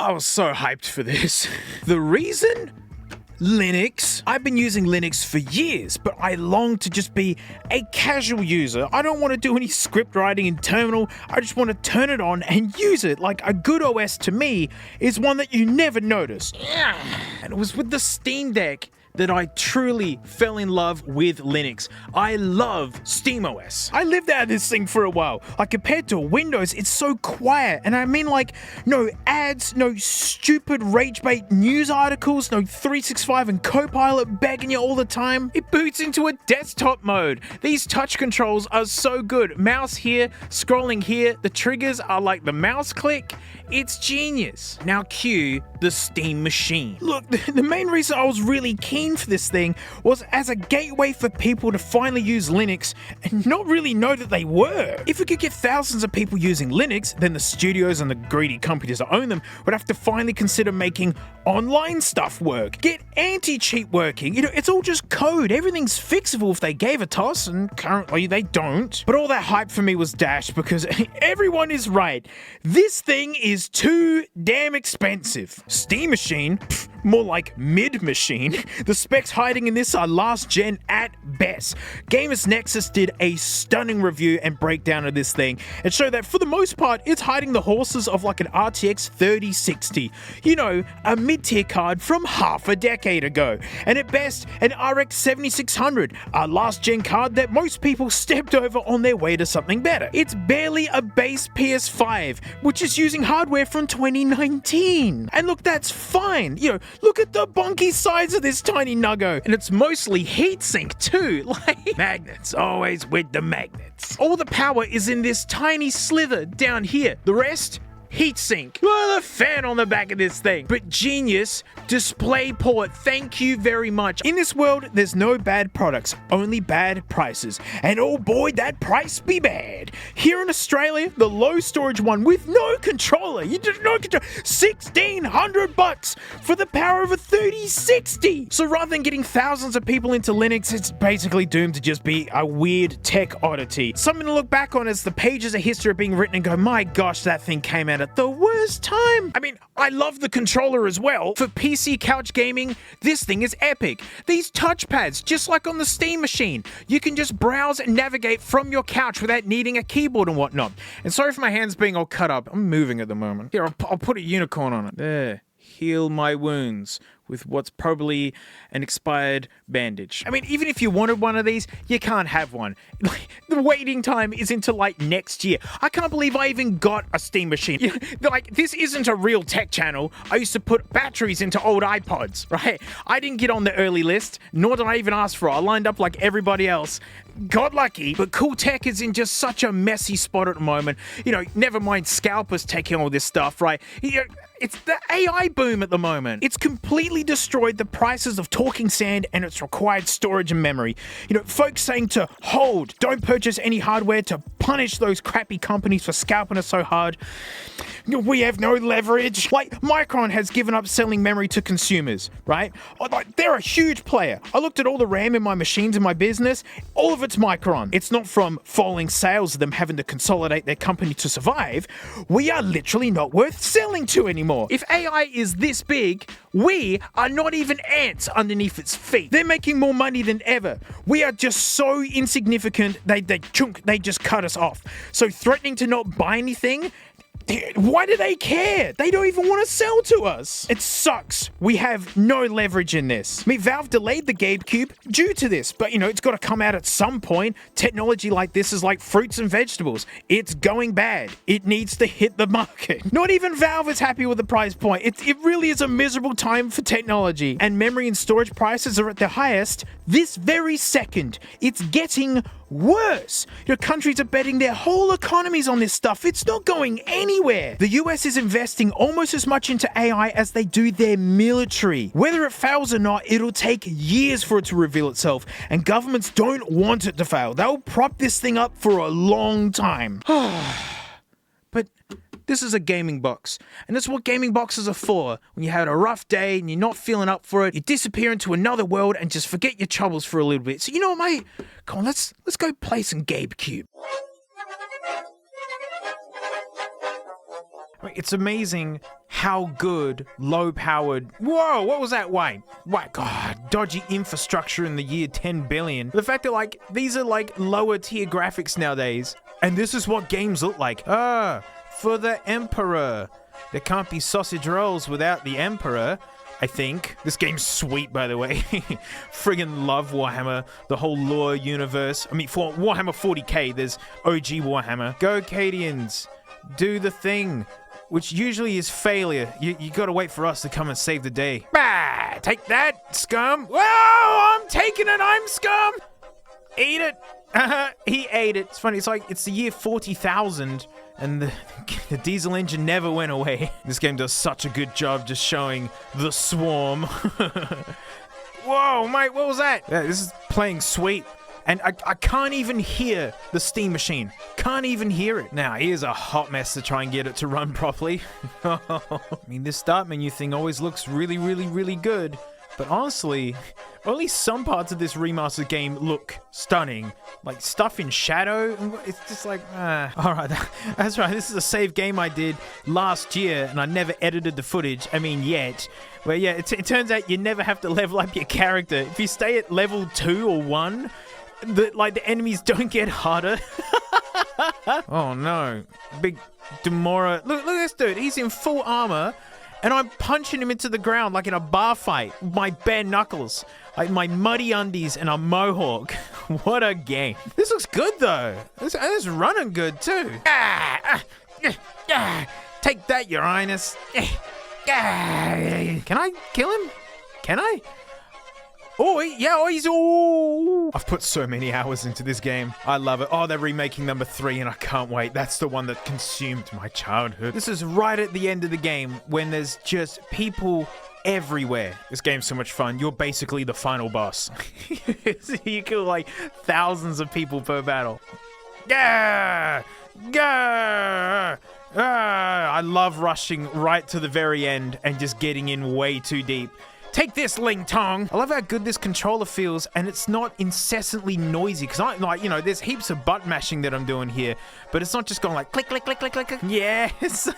I was so hyped for this. The reason? Linux. I've been using Linux for years, but I long to just be a casual user. I don't want to do any script writing in terminal. I just want to turn it on and use it. Like, a good OS to me is one that you never notice. And it was with the Steam Deck that I truly fell in love with Linux. I love SteamOS. I lived out of this thing for a while. Like, compared to Windows, it's so quiet. And I mean, like, no ads, no stupid rage bait news articles, no 365 and Copilot begging you all the time. It boots into a desktop mode. These touch controls are so good. Mouse here, scrolling here. The triggers are like the mouse click. It's genius. Now cue the Steam machine. Look, the main reason I was really keen for this thing was as a gateway for people to finally use Linux and not really know that they were. If we could get thousands of people using Linux, then the studios and the greedy companies that own them would have to finally consider making online stuff work. Get anti-cheat working. You know, it's all just code. Everything's fixable if they gave a toss, and currently they don't. But all that hype for me was dashed because everyone is right. This thing is too damn expensive. Steam machine? Pff, more like mid-machine. The specs hiding in this are last gen at best. Gamers Nexus did a stunning review and breakdown of this thing and showed that for the most part it's hiding the horses of like an RTX 3060. You know, a mid-tier card from half a decade ago. And at best, an RX 7600, a last gen card that most people stepped over on their way to something better. It's barely a base PS5, which is using hardware from 2019. And look, that's fine. You know, look at the bonky size of this tiny nuggo. And it's mostly heatsink too. Like, magnets, always with the magnets. All the power is in this tiny slither down here. The rest, heatsink. Well, the fan on the back of this thing. But genius, DisplayPort, thank you very much. In this world, there's no bad products, only bad prices. And oh boy, that price be bad. Here in Australia, the low storage one with no controller, you just no control, $1,600 for the power of a 3060. So rather than getting thousands of people into Linux, it's basically doomed to just be a weird tech oddity. Something to look back on as the pages of history are being written and go, my gosh, that thing came out at the worst time. I mean, I love the controller as well. For PC couch gaming, this thing is epic. These touchpads, just like on the Steam machine, you can just browse and navigate from your couch without needing a keyboard and whatnot. And sorry for my hands being all cut up. I'm moving at the moment. Here, I'll put a unicorn on it. There. Heal my wounds with what's probably an expired bandage. I mean, even if you wanted one of these, you can't have one. The waiting time is until like next year. I can't believe I even got a Steam machine. You know, like, this isn't a real tech channel. I used to put batteries into old iPods, right? I didn't get on the early list, nor did I even ask for it. I lined up like everybody else. Got lucky, but cool tech is in just such a messy spot at the moment. You know, never mind scalpers taking all this stuff, right? You know, it's the AI boom at the moment. It's completely destroyed the prices of talking sand and its required storage and memory. You know, folks saying to hold, don't purchase any hardware to punish those crappy companies for scalping us so hard. You know, we have no leverage. Like, Micron has given up selling memory to consumers, right? Like, they're a huge player. I looked at all the RAM in my machines in my business. All of it's Micron. It's not from falling sales of them having to consolidate their company to survive. We are literally not worth selling to anymore. If AI is this big, we are not even ants underneath its feet. They're making more money than ever. We are just so insignificant, they just cut us off. So threatening to not buy anything, why do they care? They don't even want to sell to us. It sucks. We have no leverage in this. I mean, Valve delayed the Gabe Cube due to this, but you know, it's got to come out at some point. Technology like this is like fruits and vegetables. It's going bad. It needs to hit the market. Not even Valve is happy with the price point. It really is a miserable time for technology. And memory and storage prices are at their highest this very second. It's getting worse. You know, countries are betting their whole economies on this stuff. It's not going anywhere. The US is investing almost as much into AI as they do their military. Whether it fails or not, it'll take years for it to reveal itself, and governments don't want it to fail. They'll prop this thing up for a long time. But this is a gaming box, and that's what gaming boxes are for. When you had a rough day and you're not feeling up for it, you disappear into another world and just forget your troubles for a little bit. So you know what, mate? Come on, let's go play some Gabe Cube. It's amazing how good low-powered... Whoa, what was that? Wait, God, dodgy infrastructure in the year 10 billion. The fact that, like, these are, like, lower-tier graphics nowadays, and this is what games look like. For the Emperor. There can't be sausage rolls without the Emperor, I think. This game's sweet, by the way. Friggin' love Warhammer, the whole lore universe. I mean, for Warhammer 40k, there's OG Warhammer. Go, Cadians. Do the thing. Which usually is failure. You gotta wait for us to come and save the day. Bah! Take that, scum! Whoa! I'm taking it, I'm scum! Eat it! He ate it. It's funny, it's like, it's the year 40,000, and the diesel engine never went away. This game does such a good job just showing the swarm. Whoa, mate, what was that? Yeah, this is playing sweet. And I can't even hear the Steam machine. Can't even hear it. Now, here's a hot mess to try and get it to run properly. I mean, this start menu thing always looks really, really, really good. But honestly, only some parts of this remastered game look stunning. Like, stuff in shadow. It's just like, Alright, that's right. This is a save game I did last year, and I never edited the footage. I mean, yet. But yeah, it turns out you never have to level up your character. If you stay at level 2 or 1... the enemies don't get harder. Oh no. Big Demora. Look at this dude. He's in full armor and I'm punching him into the ground like in a bar fight with my bare knuckles. Like my muddy undies and a mohawk. What a game. This looks good though. This is running good too. Take that, Uranus. Can I kill him? Can I? Oh, yeah, I've put so many hours into this game. I love it. Oh, they're remaking number 3 and I can't wait. That's the one that consumed my childhood. This is right at the end of the game when there's just people everywhere. This game's so much fun. You're basically the final boss. You kill like thousands of people per battle. Yeah! Yeah! I love rushing right to the very end and just getting in way too deep. Take this, Ling Tong. I love how good this controller feels, and it's not incessantly noisy, because I like, you know, there's heaps of butt mashing that I'm doing here, but it's not just going like click, click, click, click, click, click. Yes,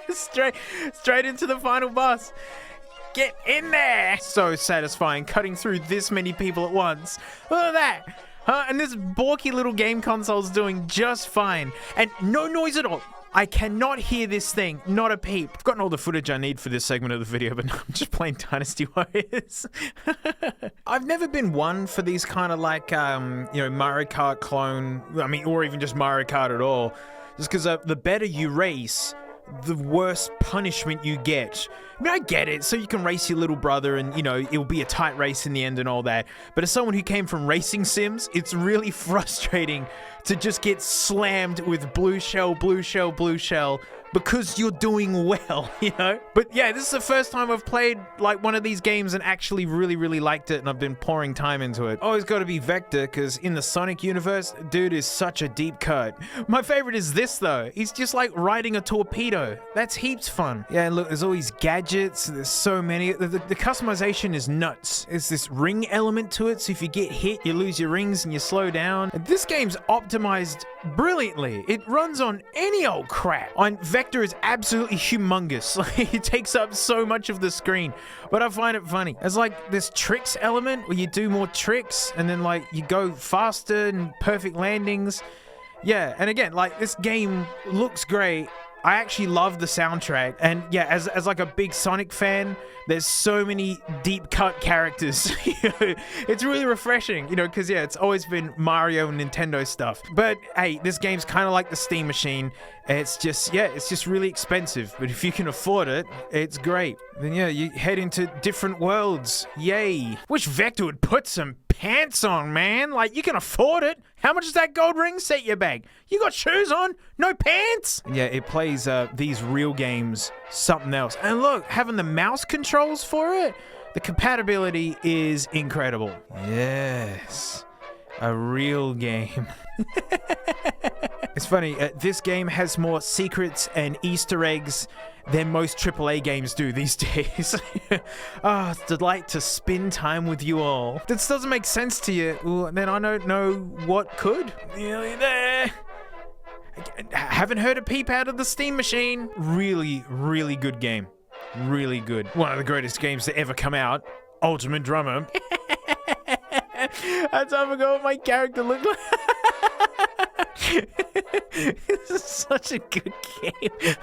straight into the final boss. Get in there. So satisfying, cutting through this many people at once. Look at that. And this balky little game console's doing just fine, and no noise at all. I cannot hear this thing, not a peep. I've gotten all the footage I need for this segment of the video, but I'm just playing Dynasty Warriors. I've never been one for these kind of like, you know, Mario Kart clone, I mean, or even just Mario Kart at all. Just because the better you race, the worse punishment you get. I mean, I get it, so you can race your little brother and, you know, it'll be a tight race in the end and all that. But as someone who came from racing sims, it's really frustrating to just get slammed with blue shell, blue shell, blue shell, because you're doing well, you know? But yeah, this is the first time I've played like one of these games and actually really, really liked it, and I've been pouring time into it. Always gotta be Vector, because in the Sonic universe, dude is such a deep cut. My favorite is this though. He's just like riding a torpedo. That's heaps fun. Yeah, and look, there's all these gadgets. There's so many. The customization is nuts. There's this ring element to it, so if you get hit, you lose your rings and you slow down. And this game's optimized brilliantly. It runs on any old crap. And Vector is absolutely humongous. Like, it takes up so much of the screen, but I find it funny. There's like this tricks element where you do more tricks and then like you go faster and perfect landings. Yeah, and again, like this game looks great. I actually love the soundtrack, and yeah, as like a big Sonic fan, there's so many deep cut characters. It's really refreshing, you know, because yeah, it's always been Mario and Nintendo stuff. But hey, this game's kind of like the Steam machine. It's just, yeah, it's just really expensive, but if you can afford it, it's great. Then yeah, you head into different worlds. Yay. Wish Vector would put some pants on, man. Like, you can afford it. How much does that gold ring set your bag? You got shoes on, no pants? And yeah, it plays these real games something else. And look, having the mouse controls for it, the compatibility is incredible. Yes, a real game. It's funny, this game has more secrets and Easter eggs than most AAA games do these days. Ah, it's a delight to spend time with you all. This doesn't make sense to you, well, then I don't know what could. Nearly there. Haven't heard a peep out of the Steam machine. Really, really good game. Really good. One of the greatest games to ever come out. Ultimate Drummer. That's how I forgot what my character looked like. This is such a good game.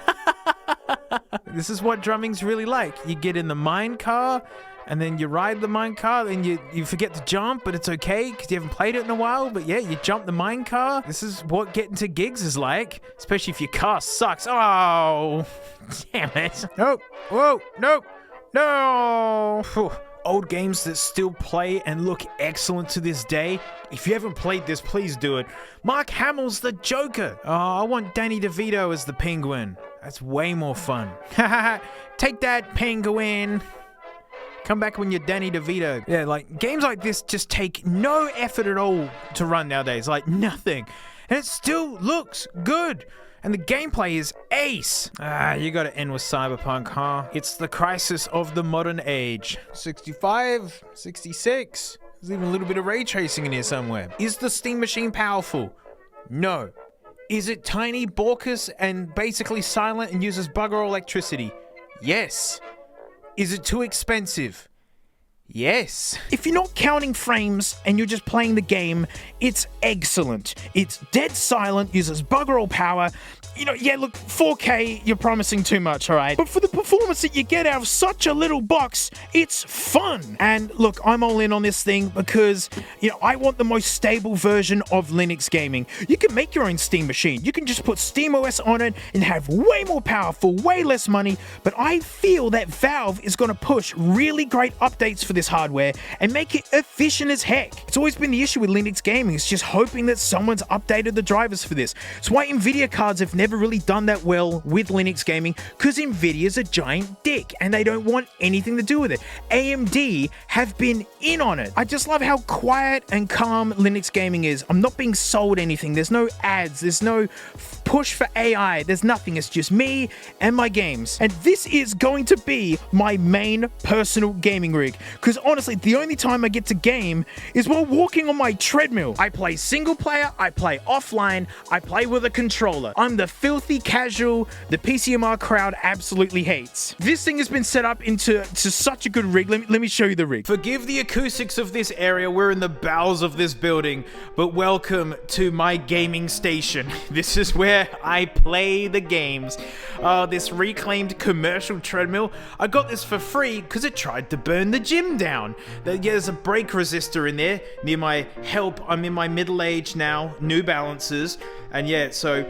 This is what drumming's really like. You get in the mine car, and then you ride the mine car, and you forget to jump, but it's okay because you haven't played it in a while. But yeah, you jump the mine car. This is what getting to gigs is like, especially if your car sucks. Oh, damn it. No, whoa, no, no. Whew. Old games that still play and look excellent to this day. If you haven't played this, please do it. Mark Hamill's the Joker. Oh, I want Danny DeVito as the Penguin. That's way more fun. Take that, Penguin. Come back when you're Danny DeVito. Yeah, like, games like this just take no effort at all to run nowadays. Like, nothing. And it still looks good. And the gameplay is ace. You gotta end with Cyberpunk, huh? It's the crisis of the modern age. 65, 66. There's even a little bit of ray tracing in here somewhere. Is the Steam machine powerful? No. Is it tiny, Borkus, and basically silent and uses bugger all electricity? Yes. Is it too expensive? Yes. If you're not counting frames and you're just playing the game, it's excellent. It's dead silent, uses bugger all power. You know, yeah, look, 4K, you're promising too much, all right? But for the performance that you get out of such a little box, it's fun. And look, I'm all in on this thing because, you know, I want the most stable version of Linux gaming. You can make your own Steam machine. You can just put SteamOS on it and have way more power for way less money. But I feel that Valve is going to push really great updates for this hardware and make it efficient as heck. It's always been the issue with Linux gaming. It's just hoping that someone's updated the drivers for this. It's why Nvidia cards have never really done that well with Linux gaming, because Nvidia's a giant dick and they don't want anything to do with it. AMD have been in on it. I just love how quiet and calm Linux gaming is. I'm not being sold anything. There's no ads. There's no push for AI. There's nothing. It's just me and my games. And this is going to be my main personal gaming rig, because honestly, the only time I get to game is while walking on my treadmill. I play single player, I play offline, I play with a controller. I'm the filthy casual the PCMR crowd absolutely hates. This thing has been set up into such a good rig. Let me show you the rig. Forgive the acoustics of this area. We're in the bowels of this building, but welcome to my gaming station. This is where I play the games. This reclaimed commercial treadmill. I got this for free because it tried to burn the gym down. There's a brake resistor in there near my help. I'm in my middle age now, New Balances. And yeah, so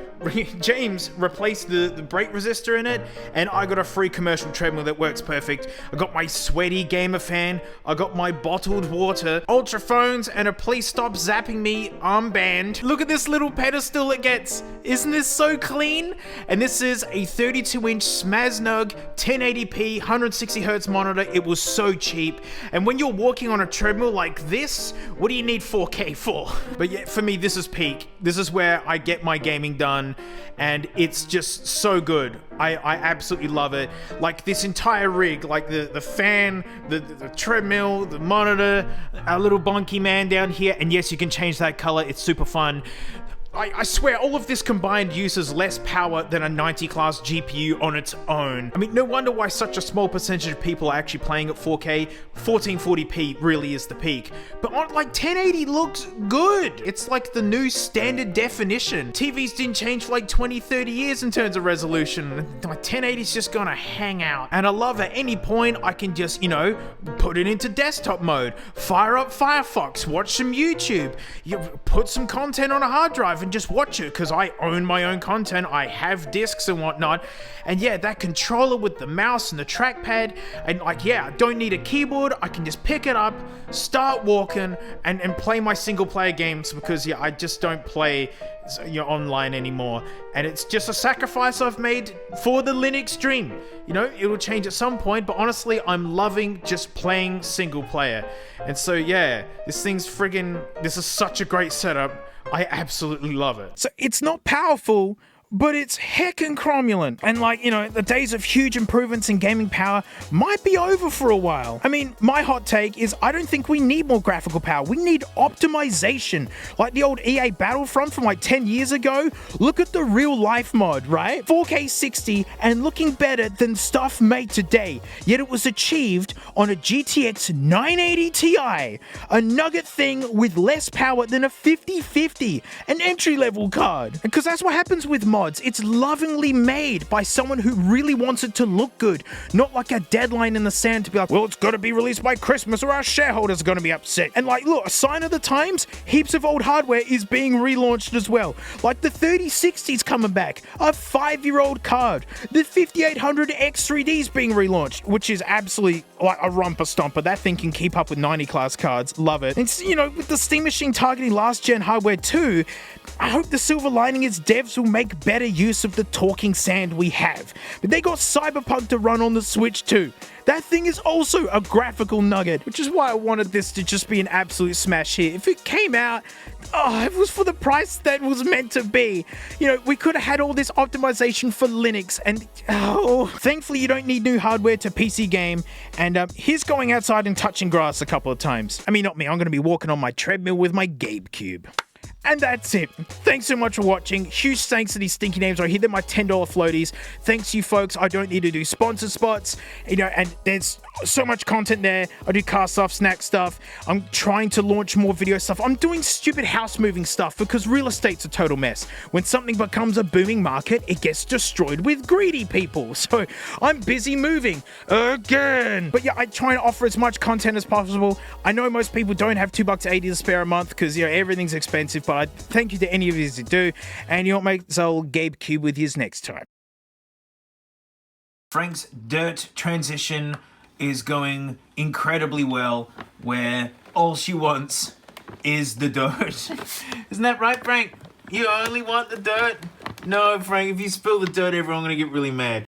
James replaced the brake resistor in it, and I got a free commercial treadmill that works perfect. I got my sweaty gamer fan, I got my bottled water, ultra phones, and a please stop zapping me armband. Look at this little pedestal it gets. Isn't this so clean? And this is a 32-inch Smasnug 1080p 160Hz monitor. It was so cheap. And when you're walking on a treadmill like this, what do you need 4K for? But yeah, for me, this is peak. This is where I get my gaming done, and it's just so good. I absolutely love it. Like this entire rig, like the fan, the treadmill, the monitor, our little bonky man down here, and yes, you can change that color. It's super fun. I swear, all of this combined uses less power than a 90 class GPU on its own. I mean, no wonder why such a small percentage of people are actually playing at 4K. 1440p really is the peak. But on, like, 1080 looks good. It's like the new standard definition. TVs didn't change for like 20, 30 years in terms of resolution. My 1080 is just gonna hang out. And I love at any point I can just, you know, put it into desktop mode, fire up Firefox, watch some YouTube, you put some content on a hard drive and just watch it, because I own my own content. I have discs and whatnot. And yeah, that controller with the mouse and the trackpad, and like, yeah, I don't need a keyboard. I can just pick it up, start walking, and play my single player games, because yeah, I just don't play, you know, online anymore. And it's just a sacrifice I've made for the Linux dream. You know, it will change at some point, but honestly, I'm loving just playing single player. And so yeah, this is such a great setup. I absolutely love it. So it's not powerful, but it's heckin' cromulent. And like, you know, the days of huge improvements in gaming power might be over for a while. I mean, my hot take is I don't think we need more graphical power. We need optimization. Like the old EA Battlefront from like 10 years ago. Look at the real life mod, right? 4K 60 and looking better than stuff made today. Yet it was achieved on a GTX 980 Ti, a nugget thing with less power than a 5050, an entry-level card. Because that's what happens with mods. It's lovingly made by someone who really wants it to look good, not like a deadline in the sand to be like, well, it's got to be released by Christmas or our shareholders are going to be upset. And like, look, a sign of the times, heaps of old hardware is being relaunched as well. Like the 3060's coming back, a 5-year-old card. The 5800 X3D is being relaunched, which is absolutely like a rumper stomper. That thing can keep up with 90 class cards. Love it. And you know, with the Steam Machine targeting last gen hardware too, I hope the silver lining is devs will make better use of the talking sand we have. But they got Cyberpunk to run on the Switch too. That thing is also a graphical nugget, which is why I wanted this to just be an absolute smash hit. If it came out, it was for the price that was meant to be. You know, we could have had all this optimization for Linux, and thankfully you don't need new hardware to PC game. And here's going outside and touching grass a couple of times. I mean, not me, I'm going to be walking on my treadmill with my Gabe cube. And that's it. Thanks so much for watching. Huge thanks to these stinky names. I hit them my $10 floaties. Thanks to you folks. I don't need to do sponsor spots, you know, and there's so much content there. I do car stuff, snack stuff. I'm trying to launch more video stuff. I'm doing stupid house moving stuff because real estate's a total mess. When something becomes a booming market, it gets destroyed with greedy people. So I'm busy moving again. But yeah, I try and offer as much content as possible. I know most people don't have $2.80 to spare a month because, you know, everything's expensive, but I thank you to any of you who do, and you'll make this old Gabe cube with you next time. Frank's dirt transition is going incredibly well, where all she wants is the dirt. Isn't that right, Frank? You only want the dirt? No, Frank, if you spill the dirt, everyone's gonna get really mad.